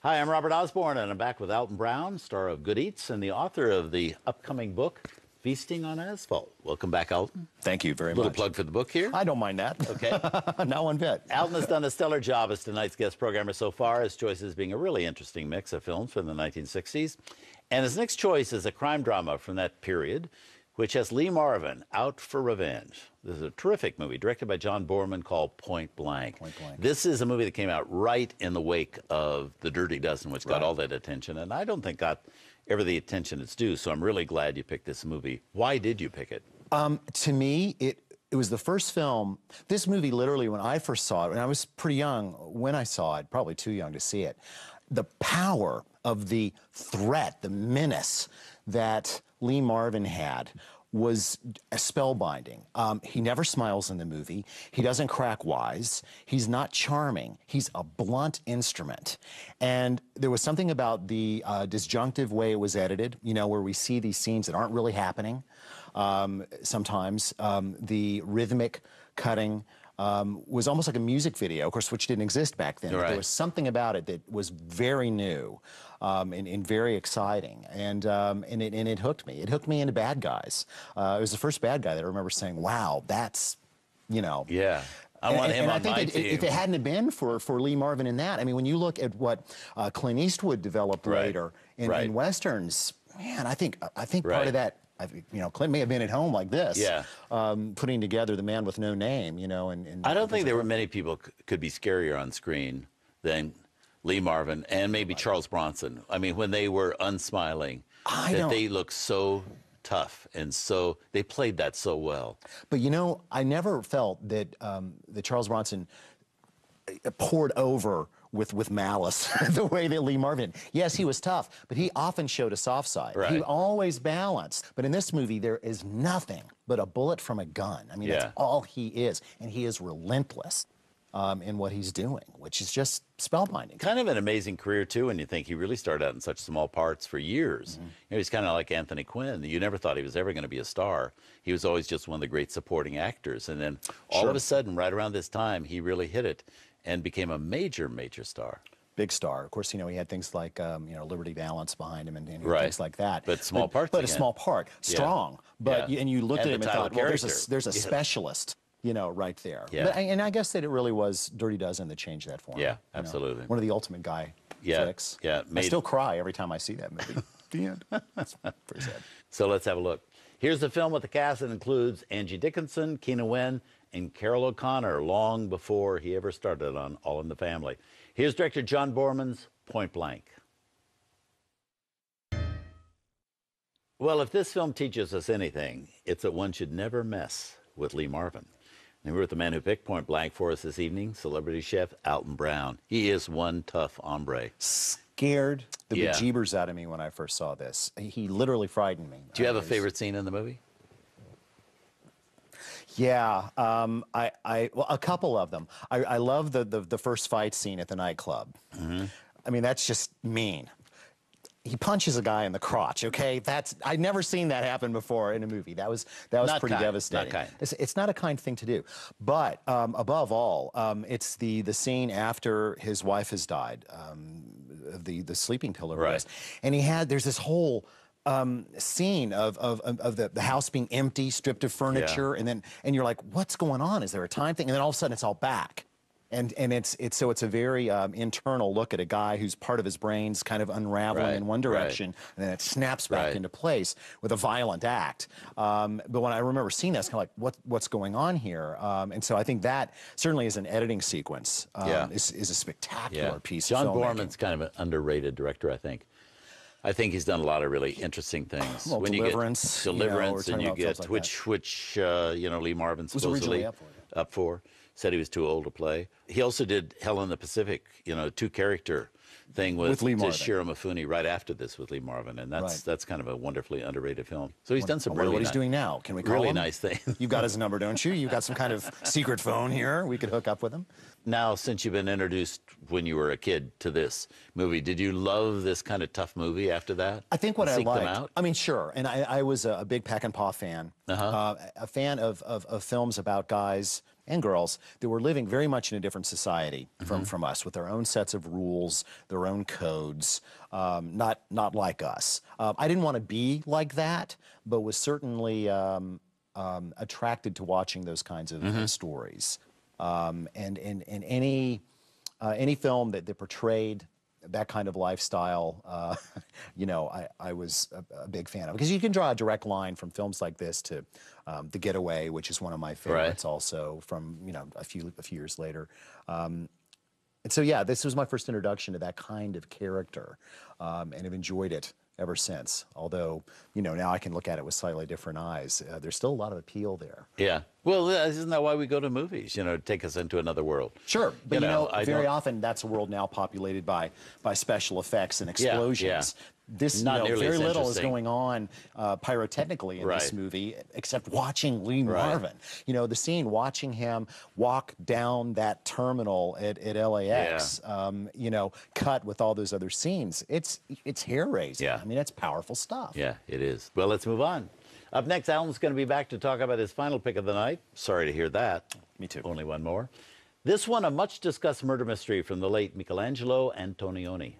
Hi, I'm Robert Osborne, and I'm back with Alton Brown, star of Good Eats and the author of the upcoming book, Feasting on Asphalt. Welcome back, Alton. Thank you very much. Little plug for the book here. I don't mind that. Okay. Not one bit. Alton has done a stellar job as tonight's guest programmer so far, his choices being a really interesting mix of films from the 1960s. And his next choice is a crime drama from that period, which has Lee Marvin out for revenge. This is a terrific movie directed by John Boorman called Point Blank. Point Blank. This is a movie that came out right in the wake of The Dirty Dozen, which got all that attention, and I don't think got ever the attention it's due, so I'm really glad you picked this movie. Why did you pick it? To me, it was the first film. This movie, literally, when I first saw it, and I was pretty young when I saw it, probably too young to see it, the power of the threat, the menace that Lee Marvin had was spellbinding. He never smiles in the movie. He doesn't crack wise. He's not charming. He's a blunt instrument. And there was something about the disjunctive way it was edited, you know, where we see these scenes that aren't really happening. Sometimes the rhythmic cutting was almost like a music video, of course, which didn't exist back then. But there was something about it that was very new and very exciting, and it hooked me. It hooked me into Bad Guys. It was the first Bad Guy that I remember saying, "Wow, that's, you know." Yeah. I want him on my team. If it hadn't been for Lee Marvin in that, I mean, when you look at what Clint Eastwood developed later in westerns, man, I think part of that. You know, Clint may have been at home like this, putting together The Man with No Name, you know. And I don't think there were many people could be scarier on screen than Lee Marvin and maybe Charles Bronson. I mean, when they were unsmiling, they looked so tough, and so they played that so well. But you know, I never felt that that Charles Bronson poured over with malice the way that Lee Marvin. Yes, he was tough, but he often showed a soft side. He always balanced. But in this movie, there is nothing but a bullet from a gun. I mean, that's all he is, and he is relentless in what he's doing, which is just spellbinding. Kind of an amazing career, too, when you think he really started out in such small parts for years. You know, he's kind of like Anthony Quinn. You never thought he was ever going to be a star. He was always just one of the great supporting actors. And then all of a sudden, right around this time, he really hit it and became a major, major star. Big star. Of course, you know, he had things like, you know, Liberty Valance behind him and things like that. But small parts But a small part. Strong. But, and you looked at him and thought, well, there's a specialist, you know, right there. But, and I guess that it really was Dirty Dozen that changed that for him. Yeah, absolutely. Know? One of the ultimate guy flicks. I still cry every time I see that movie. The end. That's pretty sad. So let's have a look. Here's the film with the cast that includes Angie Dickinson, Keena Wynn, and Carol O'Connor, long before he ever started on All in the Family. Here's director John Boorman's Point Blank. Well, if this film teaches us anything, it's that one should never mess with Lee Marvin. And we're with the man who picked Point Blank for us this evening, celebrity chef Alton Brown. He is one tough hombre. Scared the bejeebers out of me when I first saw this. He literally frightened me. Do you have a favorite scene in the movie? Yeah, well, a couple of them. I love the first fight scene at the nightclub. I mean, that's just mean. He punches a guy in the crotch. Okay, I'd never seen that happen before in a movie. That was pretty devastating. Not kind. It's not a kind thing to do. But above all, it's the scene after his wife has died, the sleeping pill overdose, and there's this whole scene of the house being empty, stripped of furniture, and you're like, what's going on? Is there a time thing? And then all of a sudden it's all back. And it's a very internal look at a guy whose part of his brain's kind of unraveling in one direction, and then it snaps back into place with a violent act. But when I remember seeing that, it's kind of like, what's going on here? And so I think that certainly is an editing sequence is a spectacular piece of filmmaking. John Boorman's kind of an underrated director, I think. I think he's done a lot of really interesting things. Well, when Deliverance, you get Deliverance, and you get like which you know, Lee Marvin supposedly up for. Said he was too old to play. He also did Hell in the Pacific, you know, two-character thing with Lee Marvin. Shiro Mifune right after this with Lee Marvin, and that's kind of a wonderfully underrated film. So he's done some really what he's doing now. Can we call him? Nice things. You've got his number, don't you? You've got some kind of secret phone here. We could hook up with him. Now, since you've been introduced when you were a kid to this movie, did you love this kind of tough movie after that? I think what I liked, I mean, sure, and I was a big Pack and Paw fan, a fan of films about guys and girls that were living very much in a different society from us, with their own sets of rules, their own codes, not like us. I didn't want to be like that, but was certainly attracted to watching those kinds of stories. And any film that portrayed that kind of lifestyle, you know, I was a big fan of, because you can draw a direct line from films like this to The Getaway, which is one of my favorites, also from, you know, a few years later. And so, yeah, this was my first introduction to that kind of character, and have enjoyed it ever since. Although, you know, now I can look at it with slightly different eyes. There's still a lot of appeal there. Yeah. Well, isn't that why we go to movies? You know, to take us into another world. Sure, but you know, very don't... often that's a world now populated by special effects and explosions. Yeah. This, Not you know, very little is interesting. going on pyrotechnically in this movie, except watching Lee Marvin. You know, the scene, watching him walk down that terminal at LAX, you know, cut with all those other scenes. It's hair-raising. I mean, it's powerful stuff. Yeah, it is. Well, let's move on. Up next, Alton's going to be back to talk about his final pick of the night. Sorry to hear that. Me too. Only one more. This one, a much-discussed murder mystery from the late Michelangelo Antonioni.